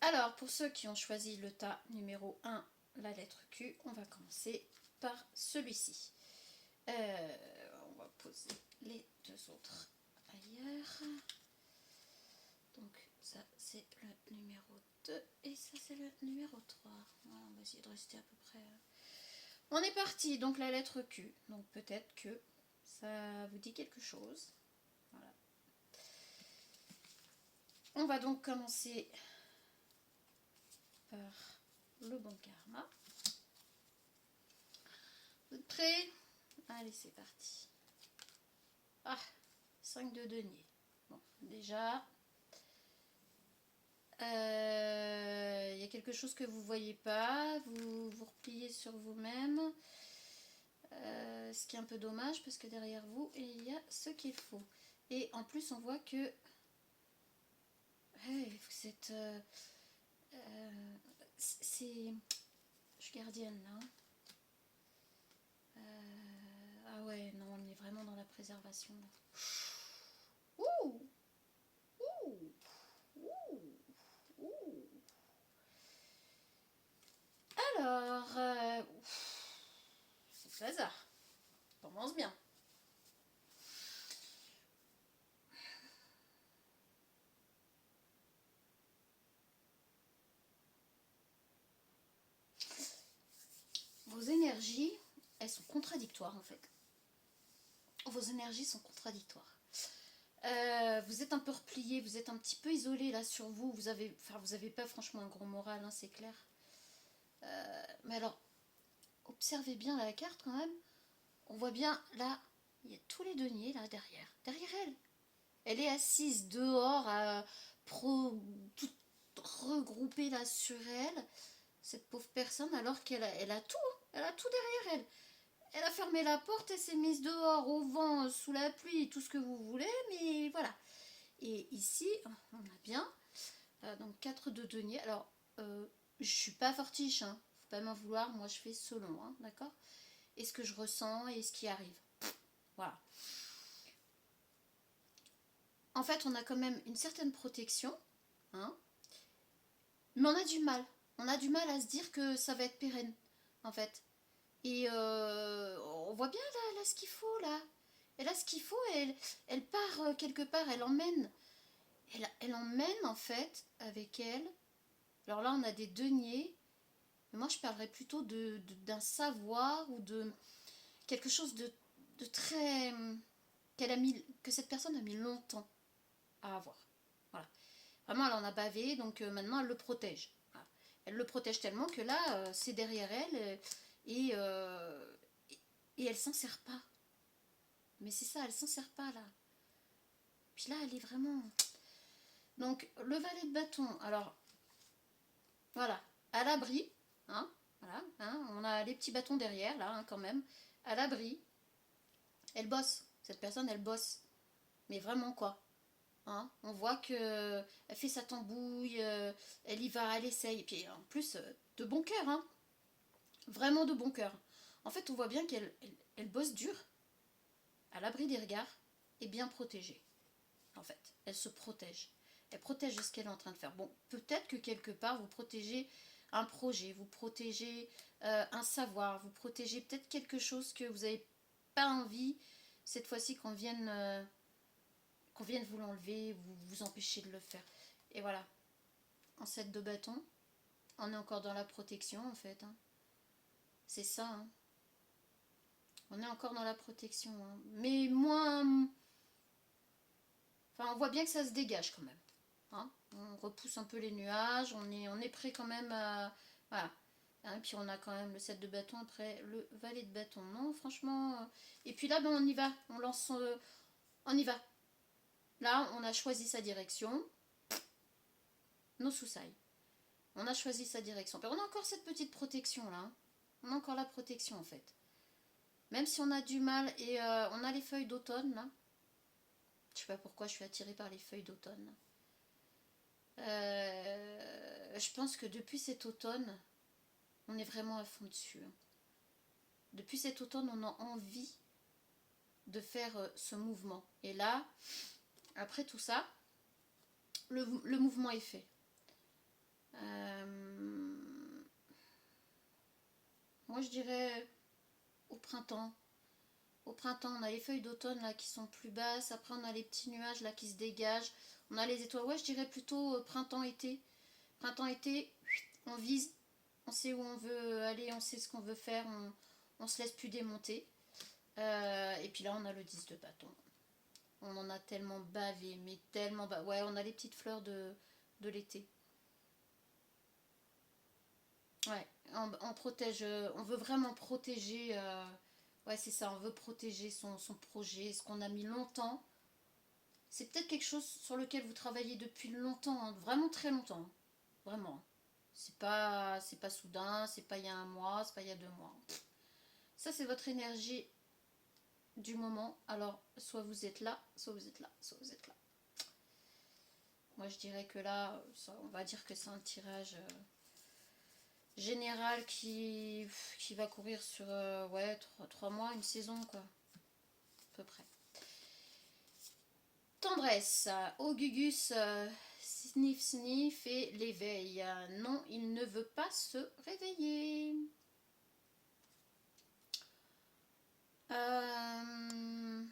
Alors, pour ceux qui ont choisi le tas numéro 1, la lettre Q, on va commencer par celui-ci. On va poser les deux autres ailleurs. Donc ça c'est le numéro 2 et ça c'est le numéro 3. Voilà, on va essayer de rester à peu près. On est parti, donc la lettre Q. Donc peut-être que ça vous dit quelque chose. Voilà. On va donc commencer par le bon karma. Vous êtes prêts? Allez, c'est parti. Ah, 5 de denier. Bon, déjà, il y a quelque chose que vous ne voyez pas. Vous vous repliez sur vous-même. Ce qui est un peu dommage parce que derrière vous, il y a ce qu'il faut. Et en plus, on voit que hey, vous êtes... c'est... Je suis gardienne là. Ah ouais, non, on est vraiment dans la préservation là. Ouh, ouh, ouh, ouh. Alors, c'est le hasard. Ça commence bien. Vos énergies, elles sont contradictoires en fait. Vos énergies sont contradictoires. Vous êtes un peu replié, vous êtes un petit peu isolé là sur vous. Vous avez pas franchement un gros moral, hein, c'est clair. Mais alors, observez bien la carte quand même. On voit bien là, il y a tous les deniers là derrière. Derrière elle. Elle est assise dehors, tout regroupée là sur elle. Cette pauvre personne, alors qu'elle elle a tout. Elle a tout derrière elle. Elle a fermé la porte, elle s'est mise dehors au vent, sous la pluie, tout ce que vous voulez, mais voilà. Et ici, on a bien, donc 4 de denier. Alors, je suis pas fortiche, hein, faut pas m'en vouloir, moi je fais selon, hein, d'accord? Et ce que je ressens et ce qui arrive. Voilà. En fait, on a quand même une certaine protection, hein, mais on a du mal. On a du mal à se dire que ça va être pérenne, en fait. Et on voit bien là ce qu'il faut là. Elle a ce qu'il faut, elle part quelque part, elle emmène en fait avec elle. Alors là, on a des deniers. Mais moi, je parlerais plutôt d'un savoir ou de quelque chose de très que cette personne a mis longtemps à avoir. Voilà. Vraiment, elle en a bavé, donc maintenant, elle le protège. Voilà. Elle le protège tellement que là, c'est derrière elle et, euh, et elle s'en sert pas. Mais c'est ça, elle s'en sert pas là. Puis là, elle est vraiment... Donc, le valet de bâton, alors, voilà, à l'abri, hein, voilà, hein, on a les petits bâtons derrière, là, hein, quand même, à l'abri, elle bosse, cette personne, elle bosse, mais vraiment quoi, hein, on voit que elle fait sa tambouille, elle y va, elle essaye, et puis en plus, de bon cœur, hein, vraiment de bon cœur. En fait, on voit bien qu'elle bosse dur, à l'abri des regards, et bien protégée. En fait, elle se protège. Elle protège ce qu'elle est en train de faire. Bon, peut-être que quelque part, vous protégez un projet, vous protégez un savoir, vous protégez peut-être quelque chose que vous n'avez pas envie, cette fois-ci, qu'on vienne vous l'enlever, vous empêcher de le faire. Et voilà, en 7 de bâton, on est encore dans la protection, en fait. Hein. C'est ça, hein. On est encore dans la protection. Hein. Mais moins... Enfin, on voit bien que ça se dégage quand même. Hein, on repousse un peu les nuages, on est prêt quand même à... Voilà. Hein, puis on a quand même le 7 de bâton après le valet de bâton. Non, franchement... Et puis là, ben, on y va. On lance... on y va. Là, on a choisi sa direction. Nos soussailles. On a choisi sa direction. On a encore cette petite protection là. Hein. On a encore la protection en fait. Même si on a du mal et on a les feuilles d'automne là. Je sais pas pourquoi je suis attirée par les feuilles d'automne. Je pense que depuis cet automne, on est vraiment à fond dessus. Hein. Depuis cet automne, on a envie de faire ce mouvement. Et là, après tout ça, le mouvement est fait. Euh, Moi, je dirais au printemps. Au printemps, on a les feuilles d'automne là qui sont plus basses. Après, on a les petits nuages là qui se dégagent. On a les étoiles. Ouais, je dirais plutôt printemps-été. Printemps-été, on vise. On sait où on veut aller, on sait ce qu'on veut faire. On se laisse plus démonter. Et puis là, on a le 10 de bâton. On en a tellement bavé, mais tellement bavé. Ouais, on a les petites fleurs de l'été. Ouais, on protège, on veut vraiment protéger, ouais c'est ça, on veut protéger son projet, ce qu'on a mis longtemps. C'est peut-être quelque chose sur lequel vous travaillez depuis longtemps, hein, vraiment très longtemps, hein, vraiment. C'est pas soudain, c'est pas il y a un mois, c'est pas il y a 2 mois. Ça c'est votre énergie du moment, alors soit vous êtes là, soit vous êtes là, soit vous êtes là. Moi je dirais que là, on va dire que c'est un tirage général qui va courir sur ouais, 3 mois, une saison quoi, à peu près. Tendresse, Augugus sniff sniff et l'éveil. Non, il ne veut pas se réveiller. Euh,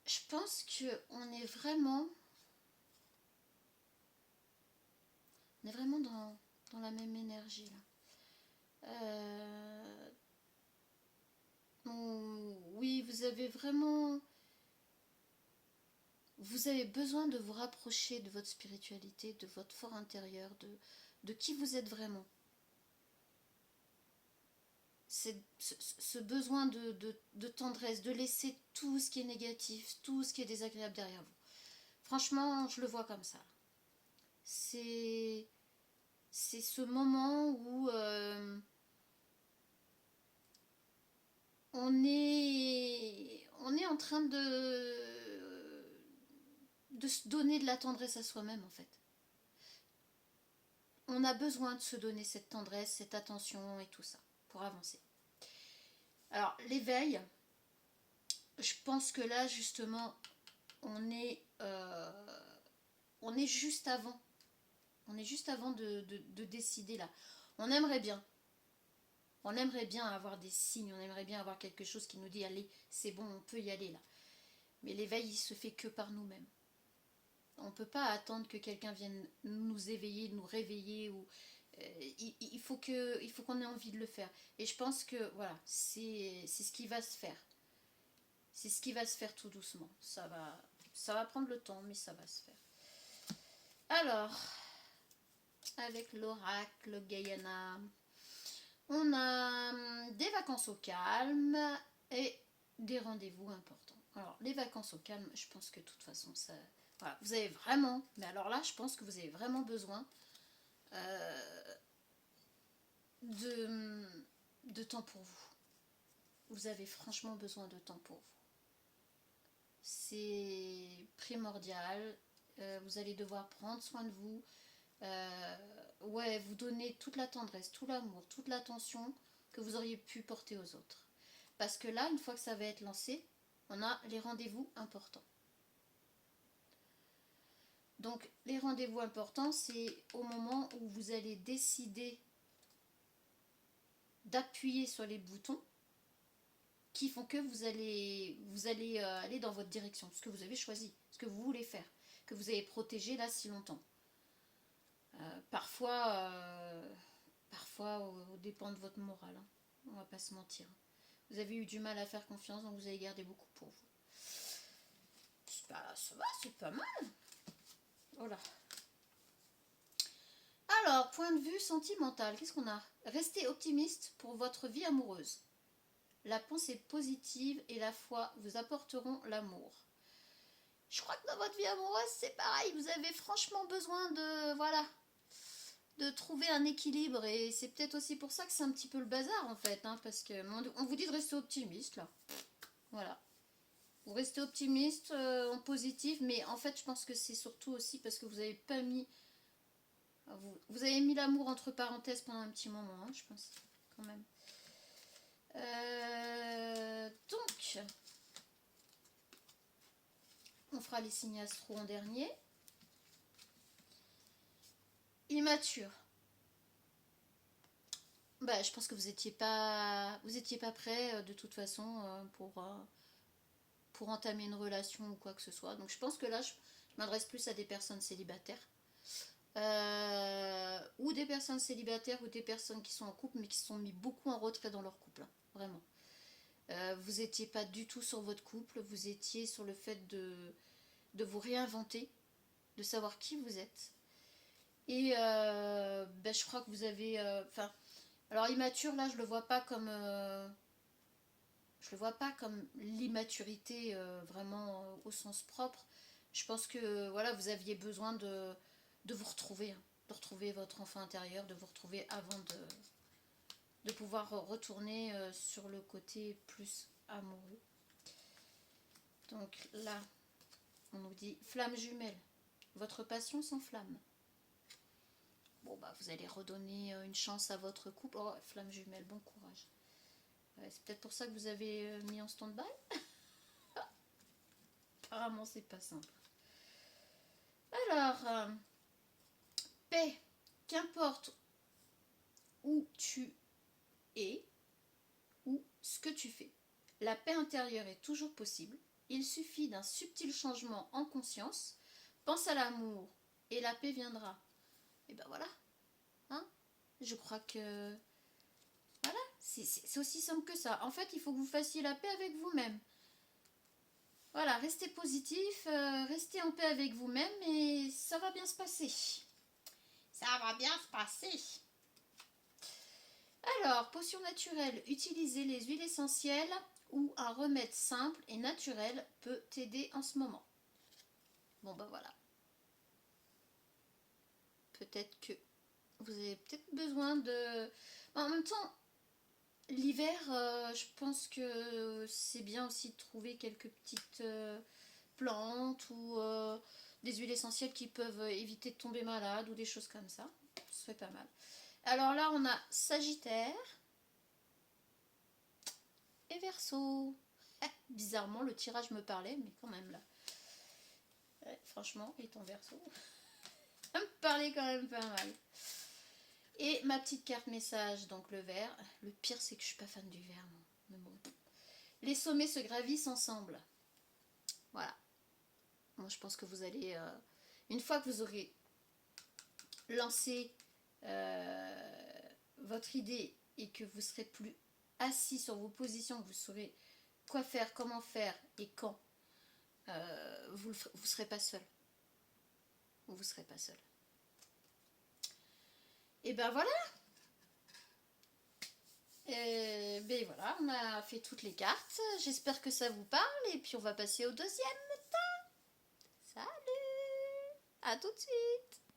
je pense que on est vraiment dans la même énergie là. Oui, vous avez besoin de vous rapprocher de votre spiritualité, de votre fort intérieur, de qui vous êtes vraiment. C'est ce besoin de tendresse, de laisser tout ce qui est négatif, tout ce qui est désagréable derrière vous. Franchement, je le vois comme ça. C'est ce moment où on est en train de se donner de la tendresse à soi-même en fait. On a besoin de se donner cette tendresse, cette attention et tout ça pour avancer. Alors l'éveil, je pense que là justement on est, on est juste avant. On est juste avant de décider là. On aimerait bien. On aimerait bien avoir des signes, on aimerait bien avoir quelque chose qui nous dit allez, c'est bon, on peut y aller là. Mais l'éveil, il se fait que par nous-mêmes. On ne peut pas attendre que quelqu'un vienne nous éveiller, nous réveiller. Ou, il faut qu'on ait envie de le faire. Et je pense que voilà, c'est ce qui va se faire. C'est ce qui va se faire tout doucement. Ça va prendre le temps, mais ça va se faire. Alors, avec l'oracle Gaiana, on a des vacances au calme et des rendez-vous importants. Alors, les vacances au calme, je pense que de toute façon, ça, voilà, vous avez vraiment, mais alors là, je pense que vous avez vraiment besoin euh, de, de temps pour vous. Vous avez franchement besoin de temps pour vous. C'est primordial. Vous allez devoir prendre soin de vous. Ouais, vous donner toute la tendresse, tout l'amour, toute l'attention que vous auriez pu porter aux autres. Parce que là, une fois que ça va être lancé, on a les rendez-vous importants. Donc, les rendez-vous importants, c'est au moment où vous allez décider d'appuyer sur les boutons qui font que vous allez aller dans votre direction, ce que vous avez choisi, ce que vous voulez faire, que vous avez protégé là si longtemps. Parfois au dépend de votre morale, hein. On va pas se mentir. Vous avez eu du mal à faire confiance, donc vous avez gardé beaucoup pour vous. Ça va, c'est pas mal. Voilà. Alors, point de vue sentimental, qu'est-ce qu'on a? Restez optimiste pour votre vie amoureuse. La pensée positive et la foi vous apporteront l'amour. Je crois que dans votre vie amoureuse, c'est pareil. Vous avez franchement besoin de trouver un équilibre. Et c'est peut-être aussi pour ça que c'est un petit peu le bazar, en fait. Hein, parce qu'on vous dit de rester optimiste, là. Voilà. Vous restez optimiste, en positif. Mais en fait, je pense que c'est surtout aussi parce que vous avez pas mis... Vous avez mis l'amour entre parenthèses pendant un petit moment, hein, je pense. Quand même. Donc, on fera les signes astro en dernier. Immature. Bah, je pense que vous étiez pas prêt de toute façon pour entamer une relation ou quoi que ce soit. Donc je pense que là, je m'adresse plus à des personnes célibataires. Ou des personnes célibataires ou des personnes qui sont en couple mais qui se sont mis beaucoup en retrait dans leur couple. Hein, vraiment. Vous n'étiez pas du tout sur votre couple, vous étiez sur le fait de vous réinventer, de savoir qui vous êtes. Et ben, je crois que vous avez... alors immature, là, je le vois pas comme... je le vois pas comme l'immaturité vraiment au sens propre. Je pense que voilà, vous aviez besoin de vous retrouver, hein, de retrouver votre enfant intérieur, de vous retrouver avant de pouvoir retourner sur le côté plus amoureux. Donc là, on nous dit flamme jumelle, votre passion s'enflamme. Bon bah vous allez redonner une chance à votre couple. Oh, flamme jumelle, bon courage. C'est peut-être pour ça que vous avez mis en stand-by. Apparemment c'est pas simple. Alors, paix, qu'importe où tu es ou ce que tu fais, la paix intérieure est toujours possible. Il suffit d'un subtil changement en conscience. Pense à l'amour et la paix viendra. Et ben voilà. Hein, je crois que voilà, c'est aussi simple que ça. En fait, il faut que vous fassiez la paix avec vous-même. Voilà, restez positif, restez en paix avec vous-même et ça va bien se passer. Ça va bien se passer. Alors, potion naturelle, utilisez les huiles essentielles ou un remède simple et naturel peut t'aider en ce moment. Bon ben voilà. Peut-être que vous avez peut-être besoin de... En même temps, l'hiver, je pense que c'est bien aussi de trouver quelques petites plantes ou des huiles essentielles qui peuvent éviter de tomber malade ou des choses comme ça. Ce serait pas mal. Alors là, on a Sagittaire et Verseau. Bizarrement, le tirage me parlait, mais quand même là. Ouais, franchement, et ton Verseau, ça me parlait quand même pas mal. Et ma petite carte message, donc le vert. Le pire, c'est que je suis pas fan du vert, moi. Mais bon. Les sommets se gravissent ensemble. Voilà. Moi, je pense que vous allez... une fois que vous aurez lancé votre idée et que vous serez plus assis sur vos positions, que vous saurez quoi faire, comment faire et quand, vous ne serez pas seul. Vous ne serez pas seul. Et ben voilà. Ben voilà, on a fait toutes les cartes. J'espère que ça vous parle et puis on va passer au deuxième temps. Salut, à tout de suite.